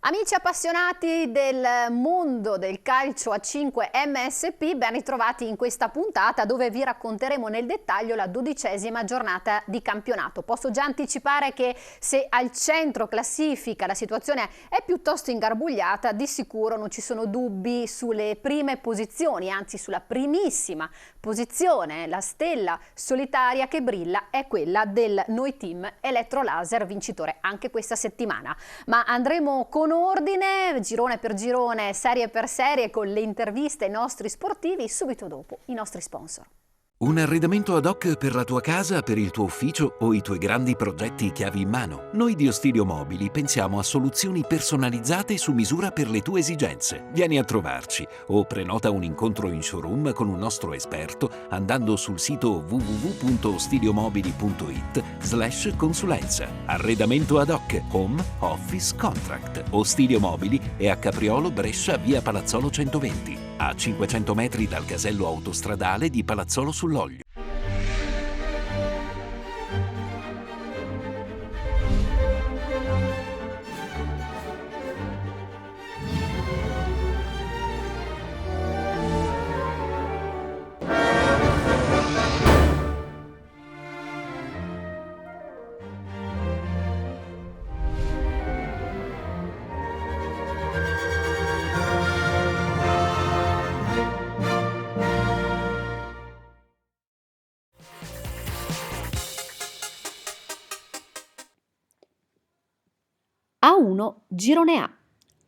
Amici appassionati del mondo del calcio a 5 MSP, ben ritrovati in questa puntata dove vi racconteremo nel dettaglio la 12ª giornata di campionato. Posso già anticipare che se al centro classifica la situazione è piuttosto ingarbugliata, di sicuro non ci sono dubbi sulle prime posizioni, anzi sulla primissima posizione. La stella solitaria che brilla è quella del Noi Team Elettrolaser, vincitore anche questa settimana. Ma andremo con ordine, girone per girone, serie per serie, con le interviste ai nostri sportivi, subito dopo i nostri sponsor. Un arredamento ad hoc per la tua casa, per il tuo ufficio o i tuoi grandi progetti chiavi in mano. Noi di Ostilio Mobili pensiamo a soluzioni personalizzate su misura per le tue esigenze. Vieni a trovarci o prenota un incontro in showroom con un nostro esperto andando sul sito www.ostiliomobili.it/consulenza. Arredamento ad hoc, home, office, contract. Ostilio Mobili è a Capriolo, Brescia, via Palazzolo 120. A 500 metri dal casello autostradale di Palazzolo sull'Oglio. A1 Girone A.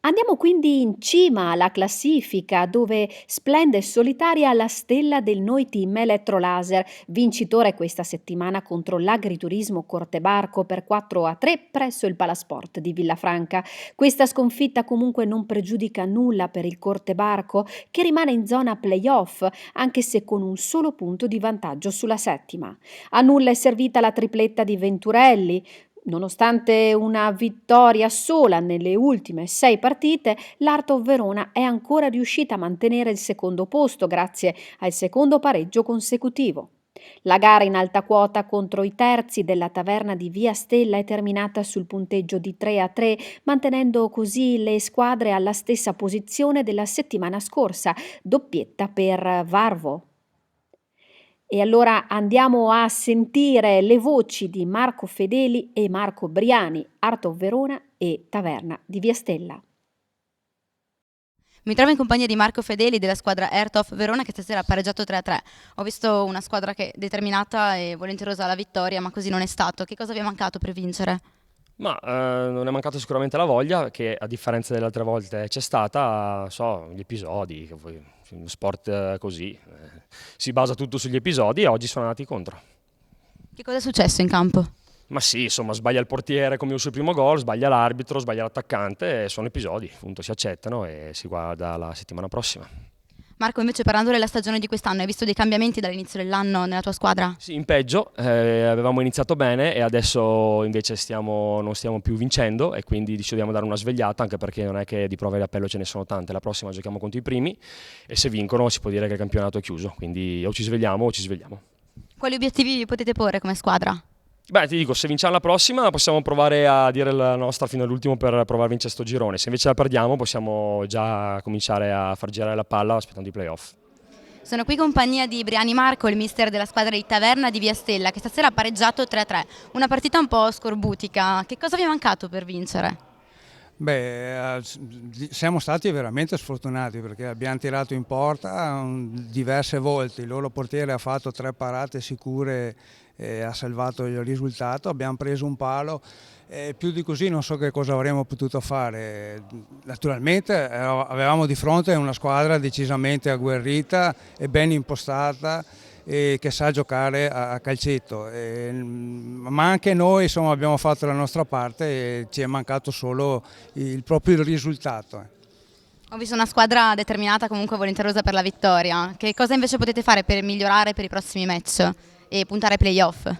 Andiamo quindi in cima alla classifica dove splende solitaria la stella del Noi Team Elettrolaser, vincitore questa settimana contro l'Agriturismo Cortebarco per 4-3 presso il Palasport di Villafranca. Questa sconfitta comunque non pregiudica nulla per il Cortebarco che rimane in zona playoff anche se con un solo punto di vantaggio sulla settima. A nulla è servita la tripletta di Venturelli. Nonostante una vittoria sola nelle ultime 6 partite, l'Art of Verona è ancora riuscita a mantenere il secondo posto grazie al secondo pareggio consecutivo. La gara in alta quota contro i terzi della taverna di Via Stella è terminata sul punteggio di 3-3, mantenendo così le squadre alla stessa posizione della settimana scorsa, doppietta per Varvo. E allora andiamo a sentire le voci di Marco Fedeli e Marco Briani, Art of Verona e Taverna di Via Stella. Mi trovo in compagnia di Marco Fedeli della squadra Art of Verona che stasera ha pareggiato 3-3. Ho visto una squadra che è determinata e volenterosa alla vittoria, ma così non è stato. Che cosa vi è mancato per vincere? Non è mancato sicuramente la voglia, che a differenza delle altre volte c'è stata, gli episodi, che poi uno sport così, si basa tutto sugli episodi e oggi sono andati contro. Che cosa è successo in campo? Ma sì, insomma, sbaglia il portiere come sul primo gol, sbaglia l'arbitro, sbaglia l'attaccante, sono episodi, appunto si accettano e si guarda la settimana prossima. Marco, invece parlando della stagione di quest'anno, hai visto dei cambiamenti dall'inizio dell'anno nella tua squadra? Sì, in peggio, avevamo iniziato bene e adesso invece non stiamo più vincendo e quindi decidiamo di dare una svegliata, anche perché non è che di prove di appello ce ne sono tante, la prossima giochiamo contro i primi e se vincono si può dire che il campionato è chiuso, quindi o ci svegliamo o ci svegliamo. Quali obiettivi vi potete porre come squadra? Beh, ti dico, se vinciamo la prossima possiamo provare a dire la nostra fino all'ultimo per provare a vincere sto girone. Se invece la perdiamo possiamo già cominciare a far girare la palla aspettando i playoff. Sono qui in compagnia di Briani Marco, il mister della squadra di Taverna di Via Stella, che stasera ha pareggiato 3-3. Una partita un po' scorbutica. Che cosa vi è mancato per vincere? Siamo stati veramente sfortunati perché abbiamo tirato in porta diverse volte, il loro portiere ha fatto 3 parate sicure e ha salvato il risultato, abbiamo preso un palo, più di così non so che cosa avremmo potuto fare. Naturalmente avevamo di fronte una squadra decisamente agguerrita e ben impostata e che sa giocare a calcetto, ma anche noi insomma abbiamo fatto la nostra parte e ci è mancato solo proprio il risultato. Ho visto una squadra determinata, comunque volenterosa per la vittoria. Che cosa invece potete fare per migliorare per i prossimi match e puntare ai playoff?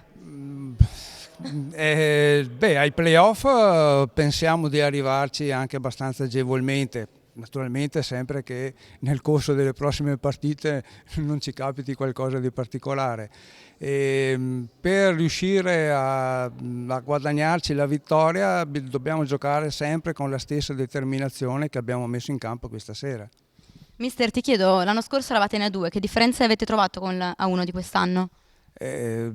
Ai playoff pensiamo di arrivarci anche abbastanza agevolmente. naturalmente sempre che nel corso delle prossime partite non ci capiti qualcosa di particolare. Per riuscire a guadagnarci la vittoria dobbiamo giocare sempre con la stessa determinazione che abbiamo messo in campo questa sera. Mister, ti chiedo, l'anno scorso eravate in A2, che differenze avete trovato con la A1 di quest'anno? È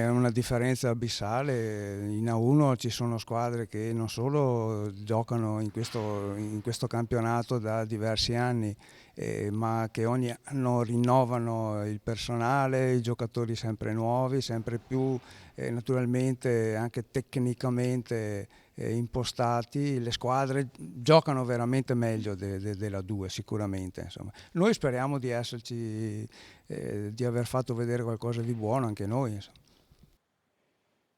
una differenza abissale. In A1 ci sono squadre che non solo giocano in questo campionato da diversi anni, ma che ogni anno rinnovano il personale, i giocatori sempre nuovi, sempre più naturalmente anche tecnicamente impostati. Le squadre giocano veramente meglio della 2 sicuramente, insomma. Noi speriamo di esserci, di aver fatto vedere qualcosa di buono anche noi, insomma.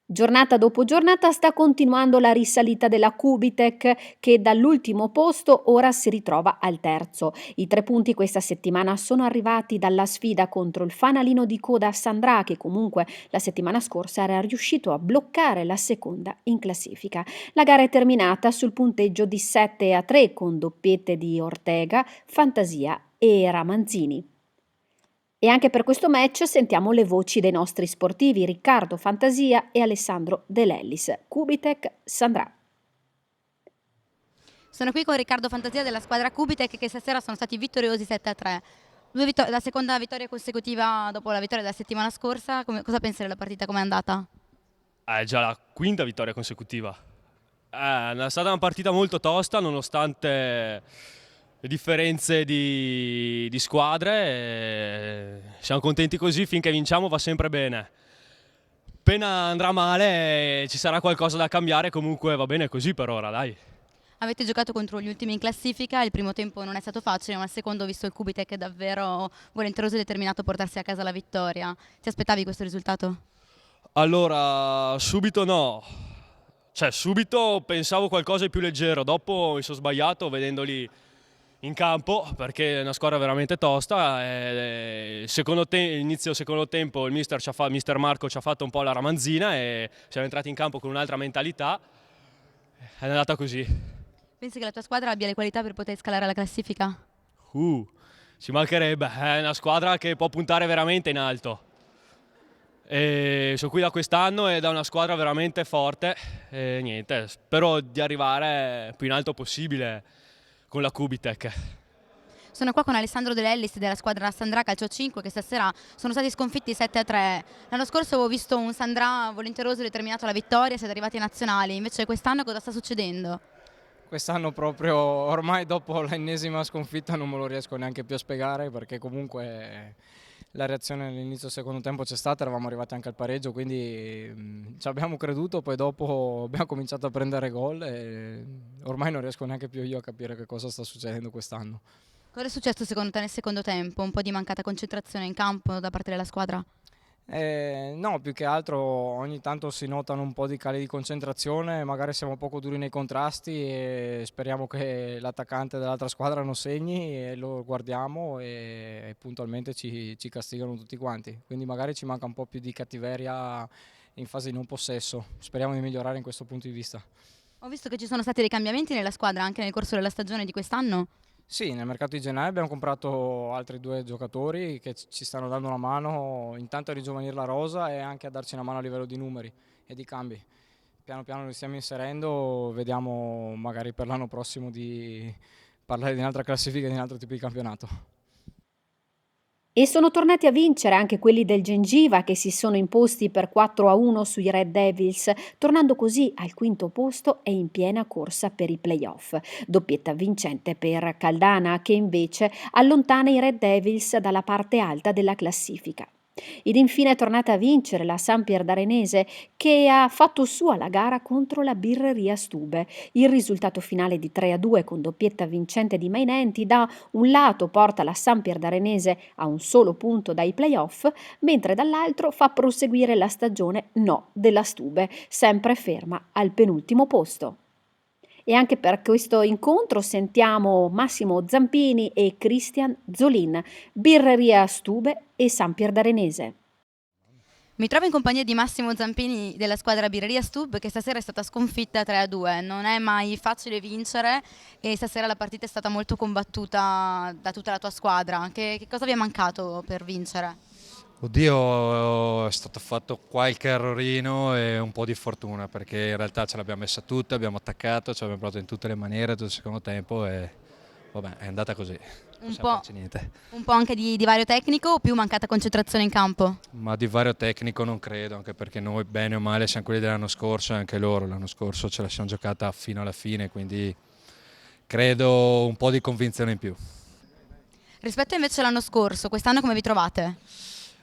Giornata dopo giornata sta continuando la risalita della Kubitec, che dall'ultimo posto ora si ritrova al terzo. I 3 punti questa settimana sono arrivati dalla sfida contro il fanalino di coda Sandra, che comunque la settimana scorsa era riuscito a bloccare la seconda in classifica. La gara è terminata sul punteggio di 7-3 con doppiette di Ortega, Fantasia e Ramanzini. E anche per questo match sentiamo le voci dei nostri sportivi Riccardo Fantasia e Alessandro De Lellis. Kubitec Sandra. Sono qui con Riccardo Fantasia della squadra Kubitec, che stasera sono stati vittoriosi 7-3. La seconda vittoria consecutiva dopo la vittoria della settimana scorsa. Cosa pensi della partita, com'è andata? È già la quinta vittoria consecutiva. È stata una partita molto tosta nonostante le differenze di squadre. Siamo contenti così, finché vinciamo va sempre bene. Appena andrà male ci sarà qualcosa da cambiare, comunque va bene così per ora, dai. Avete giocato contro gli ultimi in classifica, il primo tempo non è stato facile, ma il secondo ho visto il Kubitec è davvero volenteroso e determinato a portarsi a casa la vittoria. Ti aspettavi questo risultato? Allora, subito no. Subito pensavo qualcosa di più leggero, dopo mi sono sbagliato vedendoli in campo perché è una squadra veramente tosta. Inizio secondo tempo il mister Marco ci ha fatto un po' la ramanzina e siamo entrati in campo con un'altra mentalità. È andata così. Pensi che la tua squadra abbia le qualità per poter scalare la classifica? Ci mancherebbe, è una squadra che può puntare veramente in alto. E sono qui da quest'anno ed è una squadra veramente forte e niente, spero di arrivare più in alto possibile con la Kubitec. Sono qua con Alessandro De Lellis della squadra Sandra Calcio 5, che stasera sono stati sconfitti 7-3. L'anno scorso avevo visto un Sandra volenteroso e determinato alla vittoria, siete arrivati ai nazionali, invece quest'anno cosa sta succedendo? Quest'anno proprio, ormai dopo l'ennesima sconfitta non me lo riesco neanche più a spiegare, perché comunque la reazione all'inizio del secondo tempo c'è stata, eravamo arrivati anche al pareggio, quindi ci abbiamo creduto, poi dopo abbiamo cominciato a prendere gol e ormai non riesco neanche più io a capire che cosa sta succedendo quest'anno. Cosa è successo secondo te nel secondo tempo? Un po' di mancata concentrazione in campo da parte della squadra? No, più che altro ogni tanto si notano un po' di cali di concentrazione, magari siamo poco duri nei contrasti e speriamo che l'attaccante dell'altra squadra non segni e lo guardiamo e puntualmente ci castigano tutti quanti, quindi magari ci manca un po' più di cattiveria in fase di non possesso, speriamo di migliorare in questo punto di vista. Ho visto che ci sono stati dei cambiamenti nella squadra anche nel corso della stagione di quest'anno. Sì, nel mercato di gennaio abbiamo comprato altri 2 giocatori che ci stanno dando una mano intanto a rigiovanire la rosa e anche a darci una mano a livello di numeri e di cambi. Piano piano li stiamo inserendo, vediamo magari per l'anno prossimo di parlare di un'altra classifica e di un altro tipo di campionato. E sono tornati a vincere anche quelli del Gengiva, che si sono imposti per 4-1 sui Red Devils, tornando così al quinto posto e in piena corsa per i playoff. Doppietta vincente per Caldana, che invece allontana i Red Devils dalla parte alta della classifica. Ed infine è tornata a vincere la Sampier d'Arenese, che ha fatto sua la gara contro la Birreria Stube. Il risultato finale di 3-2 con doppietta vincente di Mainenti da un lato porta la Sampier d'Arenese a un solo punto dai playoff, mentre dall'altro fa proseguire la stagione della Stube, sempre ferma al penultimo posto. E anche per questo incontro sentiamo Massimo Zampini e Christian Zolin, Birreria Stube e Sampier d'Arenese. Mi trovo in compagnia di Massimo Zampini della squadra Birreria Stub, che stasera è stata sconfitta 3-2. Non è mai facile vincere e stasera la partita è stata molto combattuta da tutta la tua squadra. Che cosa vi è mancato per vincere? Oddio, è stato fatto qualche errorino e un po' di fortuna, perché in realtà ce l'abbiamo messa tutta, abbiamo attaccato, ci abbiamo provato in tutte le maniere tutto il secondo tempo e vabbè, è andata così. Non possiamo farci niente. Un po' anche di vario tecnico o più mancata concentrazione in campo? Ma di vario tecnico non credo, anche perché noi bene o male siamo quelli dell'anno scorso e anche loro l'anno scorso ce la siamo giocata fino alla fine, quindi credo un po' di convinzione in più. Rispetto invece all'anno scorso, quest'anno come vi trovate?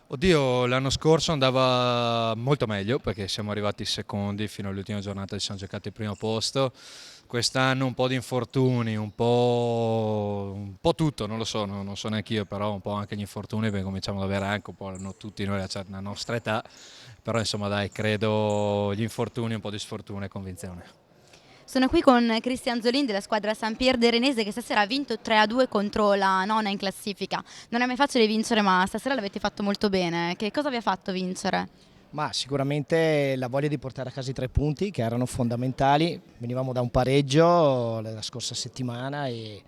Oddio, l'anno scorso andava molto meglio perché siamo arrivati secondi fino all'ultima giornata, ci siamo giocati il primo posto. Quest'anno un po' di infortuni, un po' tutto, non lo so, non so neanche io, però un po' anche gli infortuni perché cominciamo ad avere anche un po' tutti noi la nostra età, però insomma dai, credo gli infortuni, un po' di sfortuna e convinzione. Sono qui con Cristian Zolin della squadra San Pier de Renese che stasera ha vinto 3-2 contro la nona in classifica. Non è mai facile vincere, ma stasera l'avete fatto molto bene. Che cosa vi ha fatto vincere? Ma sicuramente la voglia di portare a casa i 3 punti che erano fondamentali. Venivamo da un pareggio la scorsa settimana e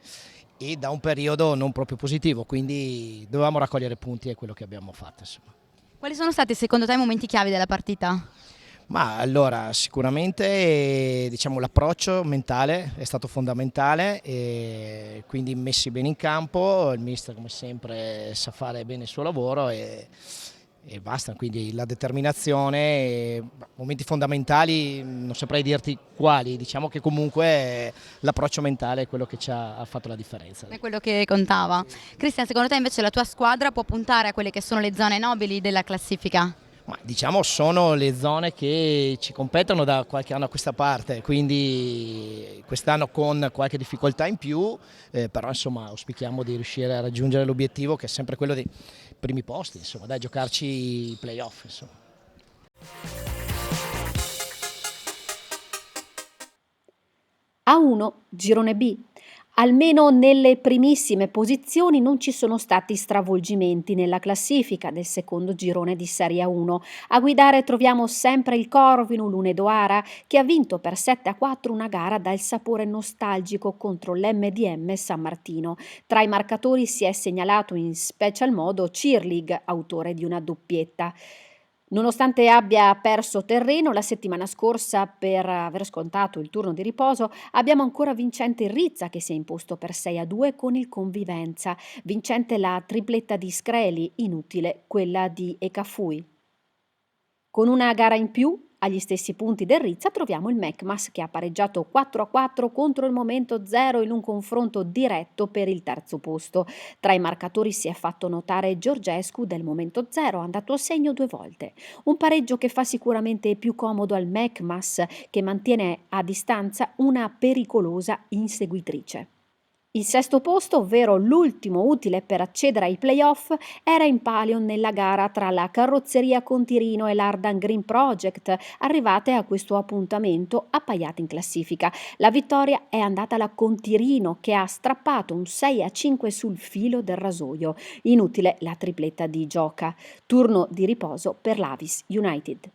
da un periodo non proprio positivo, quindi dovevamo raccogliere punti e è quello che abbiamo fatto, insomma. Quali sono stati secondo te i momenti chiavi della partita? Ma allora sicuramente diciamo, l'approccio mentale è stato fondamentale, e quindi messi bene in campo, il mister come sempre sa fare bene il suo lavoro e basta, quindi la determinazione, momenti fondamentali non saprei dirti quali, diciamo che comunque l'approccio mentale è quello che ci ha fatto la differenza. È quello che contava. Cristian, secondo te invece la tua squadra può puntare a quelle che sono le zone nobili della classifica? Ma diciamo sono le zone che ci competono da qualche anno a questa parte, quindi quest'anno con qualche difficoltà in più, però insomma auspichiamo di riuscire a raggiungere l'obiettivo che è sempre quello dei primi posti, insomma, dai, giocarci i playoff. Insomma. A1, girone B. Almeno nelle primissime posizioni non ci sono stati stravolgimenti nella classifica del secondo girone di Serie A1. A guidare troviamo sempre il Corvino Lunedoara, che ha vinto per 7-4 una gara dal sapore nostalgico contro l'MDM San Martino. Tra i marcatori si è segnalato in special modo Cirlig, autore di una doppietta. Nonostante abbia perso terreno la settimana scorsa per aver scontato il turno di riposo, abbiamo ancora vincente il Rizza che si è imposto per 6-2 con il Convivenza, vincente la tripletta di Screli, inutile quella di Ecafui. Con una gara in più, agli stessi punti del Rizza, troviamo il Mecmas che ha pareggiato 4-4 contro il Momento Zero in un confronto diretto per il terzo posto. Tra i marcatori si è fatto notare Georgescu del Momento Zero, andato a segno 2 volte. Un pareggio che fa sicuramente più comodo al Mecmas, che mantiene a distanza una pericolosa inseguitrice. Il sesto posto, ovvero l'ultimo utile per accedere ai playoff, era in palio nella gara tra la Carrozzeria Contirino e l'Ardan Green Project, arrivate a questo appuntamento appaiate in classifica. La vittoria è andata alla Contirino, che ha strappato un 6-5 sul filo del rasoio. Inutile la tripletta di Gioca. Turno di riposo per l'Avis United.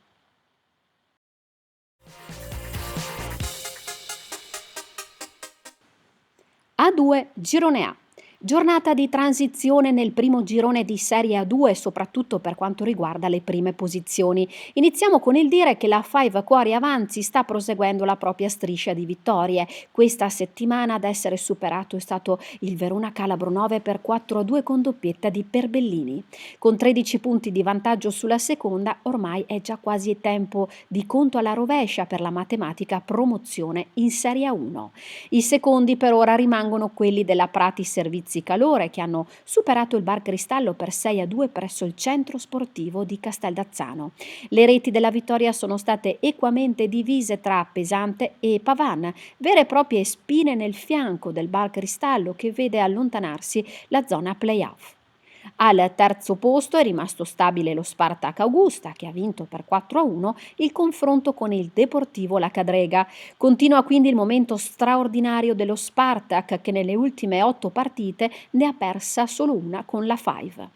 A2, girone A. Giornata di transizione nel primo girone di Serie A2, soprattutto per quanto riguarda le prime posizioni. Iniziamo con il dire che la Five Cuori Avanzi sta proseguendo la propria striscia di vittorie. Questa settimana ad essere superato è stato il Verona Calabro 9 per 4-2 con doppietta di Perbellini. Con 13 punti di vantaggio sulla seconda, ormai è già quasi tempo di conto alla rovescia per la matematica promozione in Serie A1. I secondi per ora rimangono quelli della Prati Servizi Calore, che hanno superato il Bar Cristallo per 6-2 presso il centro sportivo di Casteldazzano. Le reti della vittoria sono state equamente divise tra Pesante e Pavan, vere e proprie spine nel fianco del Bar Cristallo che vede allontanarsi la zona playoff. Al terzo posto è rimasto stabile lo Spartak Augusta, che ha vinto per 4-1 il confronto con il Deportivo La Cadrega. Continua quindi il momento straordinario dello Spartak, che nelle ultime 8 partite ne ha persa solo una con la Five.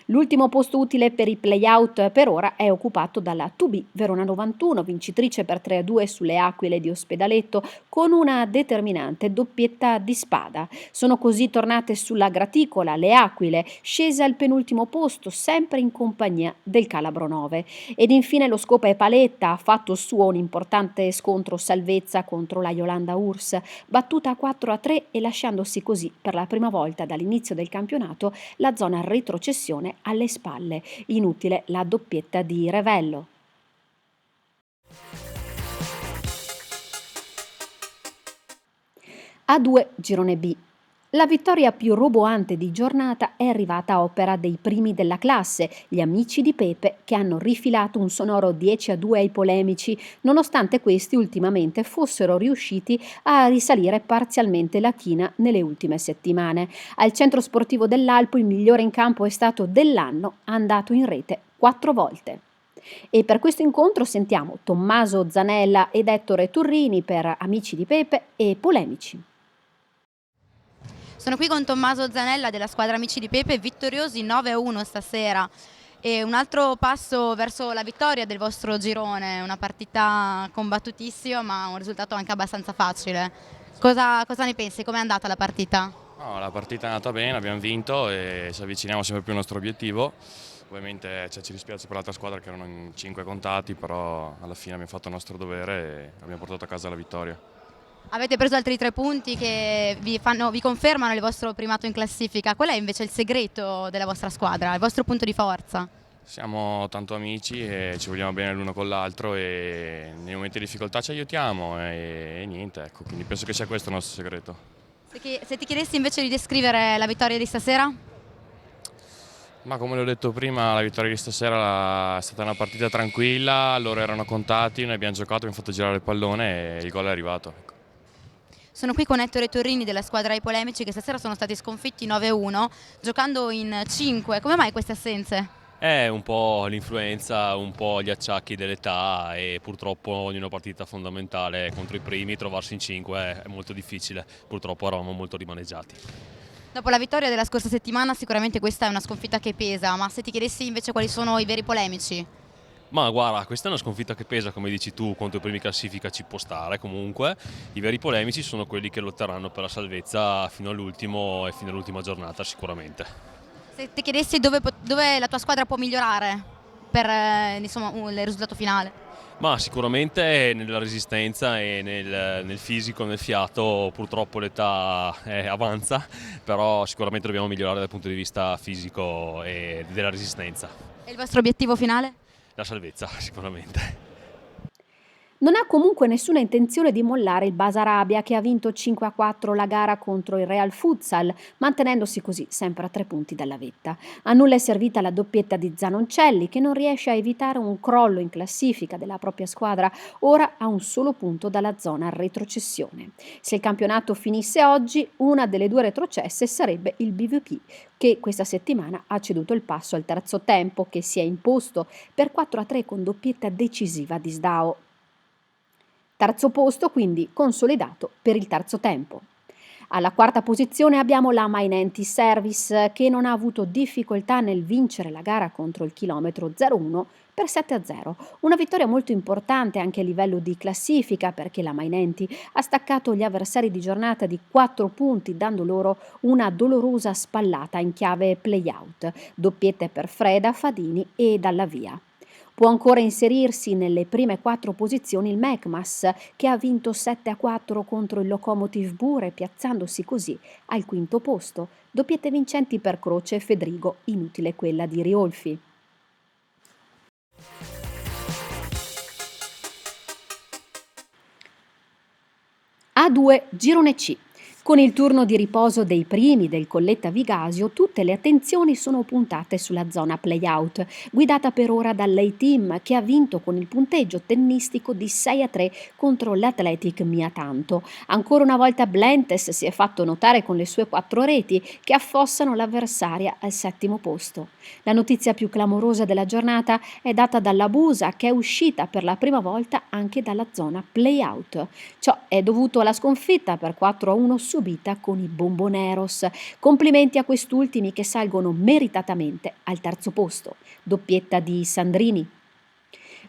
L'ultimo posto utile per i play-out per ora è occupato dalla 2B Verona 91, vincitrice per 3-2 sulle Aquile di Ospedaletto con una determinante doppietta di spada. Sono così tornate sulla graticola le Aquile, scese al penultimo posto sempre in compagnia del Calabro 9. Ed infine lo Scopa e Paletta ha fatto suo un importante scontro salvezza contro la Iolanda Urs, battuta 4-3 e lasciandosi così per la prima volta dall'inizio del campionato la zona retrocessione alle spalle. Inutile la doppietta di Revello. A2 Girone B. La vittoria più roboante di giornata è arrivata a opera dei primi della classe, gli amici di Pepe, che hanno rifilato un sonoro 10-2 ai polemici, nonostante questi ultimamente fossero riusciti a risalire parzialmente la china nelle ultime settimane. Al centro sportivo dell'Alpo il migliore in campo è stato dell'anno, andato in rete 4 volte. E per questo incontro sentiamo Tommaso Zanella ed Ettore Turrini per Amici di Pepe e Polemici. Sono qui con Tommaso Zanella della squadra Amici di Pepe, vittoriosi 9-1 stasera e un altro passo verso la vittoria del vostro girone, una partita combattutissima ma un risultato anche abbastanza facile. Cosa ne pensi? Com'è andata la partita? No, la partita è andata bene, abbiamo vinto e ci avviciniamo sempre più al nostro obiettivo. Ovviamente ci dispiace per l'altra squadra che erano in 5 contati, però alla fine abbiamo fatto il nostro dovere e abbiamo portato a casa la vittoria. Avete preso altri 3 punti che vi confermano il vostro primato in classifica. Qual è invece il segreto della vostra squadra, il vostro punto di forza? Siamo tanto amici e ci vogliamo bene l'uno con l'altro e nei momenti di difficoltà ci aiutiamo e niente, ecco, quindi penso che sia questo il nostro segreto. Se ti chiedessi invece di descrivere la vittoria di stasera? Ma come l'ho detto prima, la vittoria di stasera è stata una partita tranquilla, loro erano contati, noi abbiamo giocato, abbiamo fatto girare il pallone e il gol è arrivato. Ecco. Sono qui con Ettore Torrini della squadra ai polemici che stasera sono stati sconfitti 9-1 giocando in 5. Come mai queste assenze? È un po' l'influenza, un po' gli acciacchi dell'età e purtroppo in una partita fondamentale contro i primi trovarsi in 5 è molto difficile, purtroppo eravamo molto rimaneggiati. Dopo la vittoria della scorsa settimana sicuramente questa è una sconfitta che pesa, ma se ti chiedessi invece quali sono i veri polemici? Ma guarda, questa è una sconfitta che pesa, come dici tu, contro i primi classifica ci può stare comunque. I veri polemici sono quelli che lotteranno per la salvezza fino all'ultimo e fino all'ultima giornata sicuramente. Se ti chiedessi dove la tua squadra può migliorare per il risultato finale? Ma sicuramente nella resistenza e nel fisico, nel fiato, purtroppo l'età avanza, però sicuramente dobbiamo migliorare dal punto di vista fisico e della resistenza. E il vostro obiettivo finale? La salvezza sicuramente. Non ha comunque nessuna intenzione di mollare il Basarabia che ha vinto 5-4 la gara contro il Real Futsal, mantenendosi così sempre a 3 punti dalla vetta. A nulla è servita la doppietta di Zanoncelli che non riesce a evitare un crollo in classifica della propria squadra, ora a un solo punto dalla zona retrocessione. Se il campionato finisse oggi, una delle 2 retrocesse sarebbe il BVP, che questa settimana ha ceduto il passo al terzo tempo che si è imposto per 4-3 con doppietta decisiva di Sdao. Terzo posto quindi consolidato per il terzo tempo. Alla quarta posizione abbiamo la Mainenti Service che non ha avuto difficoltà nel vincere la gara contro il chilometro 01 per 7-0. Una vittoria molto importante anche a livello di classifica perché la Mainenti ha staccato gli avversari di giornata di 4 punti dando loro una dolorosa spallata in chiave play-out. Doppiette per Freda, Fadini e Dalla Via. Può ancora inserirsi nelle prime 4 posizioni il Mekmas, che ha vinto 7-4 contro il Lokomotiv Bure, piazzandosi così al quinto posto. Doppiette vincenti per Croce e Fedrigo, inutile quella di Riolfi. A2 Girone C. Con il turno di riposo dei primi del Colletta Vigasio, tutte le attenzioni sono puntate sulla zona play-out, guidata per ora dall'A-Team che ha vinto con il punteggio tennistico di 6-3 contro l'Athletic Miatanto. Ancora una volta Blentes si è fatto notare con le sue 4 reti che affossano l'avversaria al 7° posto. La notizia più clamorosa della giornata è data dalla Busa che è uscita per la prima volta anche dalla zona play-out. Ciò è dovuto alla sconfitta per 4-1 subita con i Bomboneros. Complimenti a quest'ultimi che salgono meritatamente al terzo posto. Doppietta di Sandrini.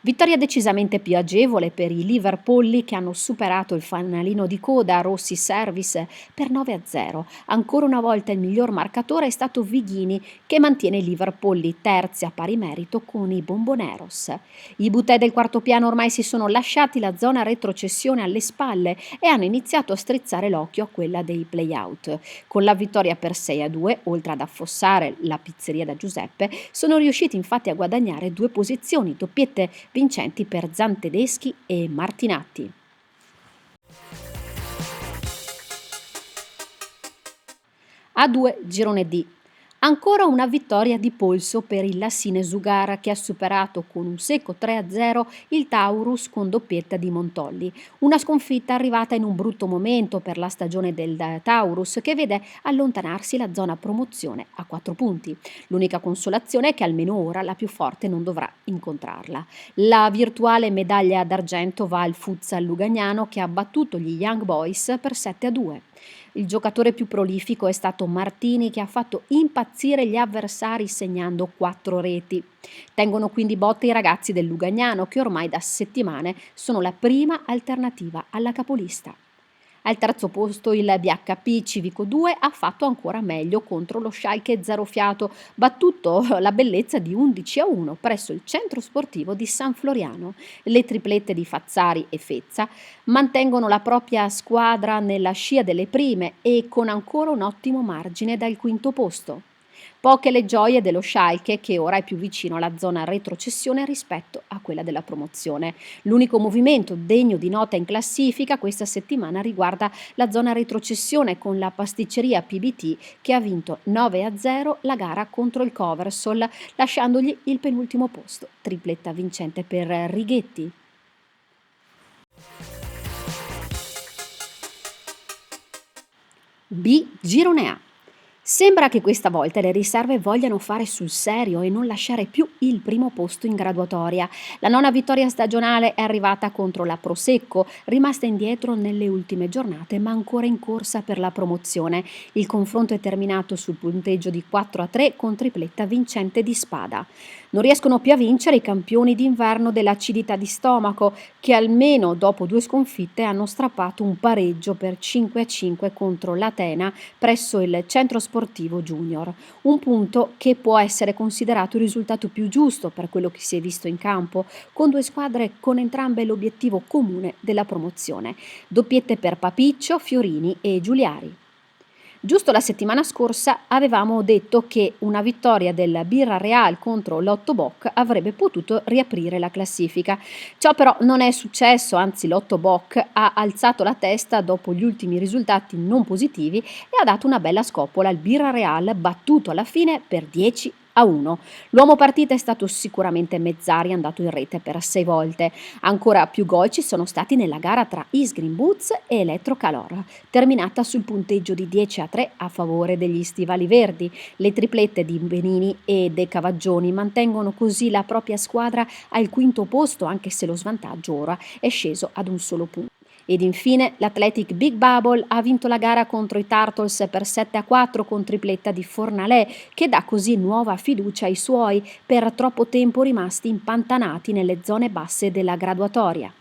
Vittoria decisamente più agevole per i Liverpolli che hanno superato il fanalino di coda Rossi Service per 9-0. Ancora una volta il miglior marcatore è stato Vighini che mantiene i Liverpolli terzi a pari merito con i Bomboneros. I Butè del quarto piano ormai si sono lasciati la zona retrocessione alle spalle e hanno iniziato a strizzare l'occhio a quella dei play-out. Con la vittoria per 6-2, oltre ad affossare la pizzeria da Giuseppe, sono riusciti infatti a guadagnare 2 posizioni, doppiette vincenti per Zantedeschi e Martinatti. A2 Girone D. Ancora una vittoria di polso per il Lassine Sugar che ha superato con un secco 3-0 il Taurus con doppietta di Montolli. Una sconfitta arrivata in un brutto momento per la stagione del Taurus che vede allontanarsi la zona promozione a 4 punti. L'unica consolazione è che almeno ora la più forte non dovrà incontrarla. La virtuale medaglia d'argento va al futsal lugagnano che ha battuto gli Young Boys per 7-2. Il giocatore più prolifico è stato Martini che ha fatto impazzire gli avversari segnando 4 reti. Tengono quindi botte i ragazzi del Lugagnano che ormai da settimane sono la prima alternativa alla capolista. Al terzo posto il BHP Civico 2 ha fatto ancora meglio contro lo Schalke Zerofiato, battuto la bellezza di 11-1 presso il centro sportivo di San Floriano. Le triplette di Fazzari e Fezza mantengono la propria squadra nella scia delle prime e con ancora un ottimo margine dal quinto posto. Poche le gioie dello Schalke che ora è più vicino alla zona retrocessione rispetto a quella della promozione. L'unico movimento degno di nota in classifica questa settimana riguarda la zona retrocessione con la pasticceria PBT che ha vinto 9-0 la gara contro il Coversol lasciandogli il penultimo posto. Tripletta vincente per Righetti. B. Girone A. Sembra che questa volta le riserve vogliano fare sul serio e non lasciare più il primo posto in graduatoria. La nona vittoria stagionale è arrivata contro la Prosecco, rimasta indietro nelle ultime giornate ma ancora in corsa per la promozione. Il confronto è terminato sul punteggio di 4-3 con tripletta vincente di Spada. Non riescono più a vincere i campioni d'inverno dell'acidità di stomaco che almeno dopo 2 sconfitte hanno strappato un pareggio per 5-5 contro l'Atena presso il centro sportivo junior, un punto che può essere considerato il risultato più giusto per quello che si è visto in campo, con 2 squadre con entrambe l'obiettivo comune della promozione, doppiette per Papiccio, Fiorini e Giuliari. Giusto la settimana scorsa avevamo detto che una vittoria del Birra Real contro l'Otto Bock avrebbe potuto riaprire la classifica. Ciò però non è successo, anzi l'Otto Bock ha alzato la testa dopo gli ultimi risultati non positivi e ha dato una bella scoppola al Birra Real battuto alla fine per 10-1. L'uomo partita è stato sicuramente Mezzari, andato in rete per 6 volte. Ancora più gol ci sono stati nella gara tra Isgreen Boots e Electrocalor, terminata sul punteggio di 10-3 a favore degli Stivali Verdi. Le triplette di Benini e De Cavaggioni mantengono così la propria squadra al quinto posto, anche se lo svantaggio ora è sceso ad un solo punto. Ed infine l'Athletic Big Bubble ha vinto la gara contro i Turtles per 7-4 con tripletta di Fornalè, che dà così nuova fiducia ai suoi per troppo tempo rimasti impantanati nelle zone basse della graduatoria.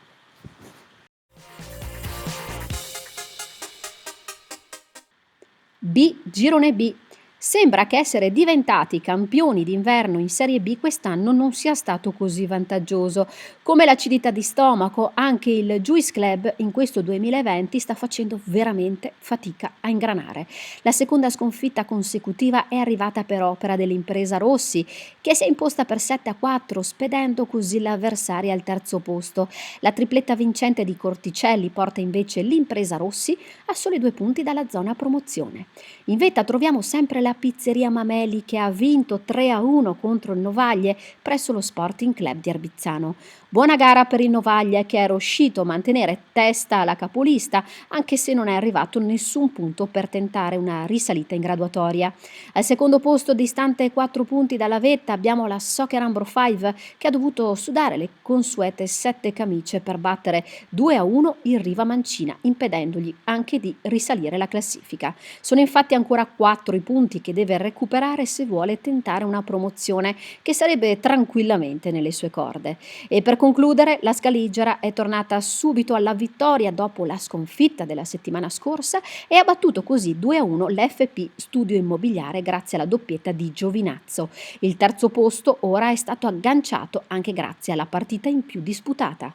B. Girone B. Sembra che essere diventati campioni d'inverno in Serie B quest'anno non sia stato così vantaggioso. Come l'acidità di stomaco, anche il Juice Club in questo 2020 sta facendo veramente fatica a ingranare. La seconda sconfitta consecutiva è arrivata per opera dell'Impresa Rossi, che si è imposta per 7-4, spedendo così l'avversaria al terzo posto. La tripletta vincente di Corticelli porta invece l'Impresa Rossi a soli 2 punti dalla zona promozione. In vetta troviamo sempre la la Pizzeria Mameli che ha vinto 3-1 contro il Novaglie presso lo Sporting Club di Arbizzano. Buona gara per il Novaglie che è riuscito a mantenere testa alla capolista anche se non è arrivato nessun punto per tentare una risalita in graduatoria. Al secondo posto, distante 4 punti dalla vetta, abbiamo la Soccer Ambro 5 che ha dovuto sudare le consuete 7 camicie per battere 2-1 il Riva Mancina, impedendogli anche di risalire la classifica. Sono infatti ancora 4 i punti che deve recuperare se vuole tentare una promozione che sarebbe tranquillamente nelle sue corde. E per concludere, la Scaligera è tornata subito alla vittoria dopo la sconfitta della settimana scorsa e ha battuto così 2-1 l'FP Studio Immobiliare grazie alla doppietta di Giovinazzo. Il terzo posto ora è stato agganciato anche grazie alla partita in più disputata.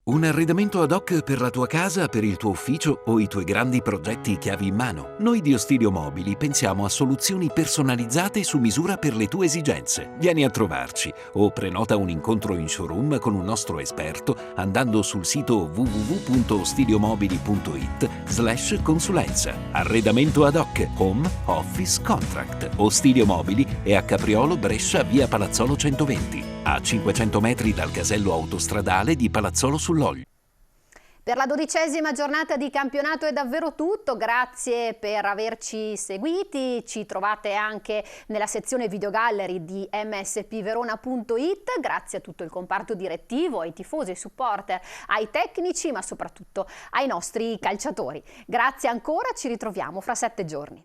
Un arredamento ad hoc per la tua casa, per il tuo ufficio o i tuoi grandi progetti chiavi in mano. Noi di Ostilio Mobili pensiamo a soluzioni personalizzate su misura per le tue esigenze. Vieni a trovarci o prenota un incontro in showroom con un nostro esperto andando sul sito www.ostiliomobili.it/consulenza. Arredamento ad hoc, home, office, contract. Ostilio Mobili è a Capriolo, Brescia, via Palazzolo 120. A 500 metri dal casello autostradale di Palazzolo sull'Oglio. Per la 12ª giornata di campionato è davvero tutto, grazie per averci seguiti, ci trovate anche nella sezione videogallery di mspverona.it, grazie a tutto il comparto direttivo, ai tifosi, ai supporter, ai tecnici ma soprattutto ai nostri calciatori. Grazie ancora, ci ritroviamo fra 7 giorni.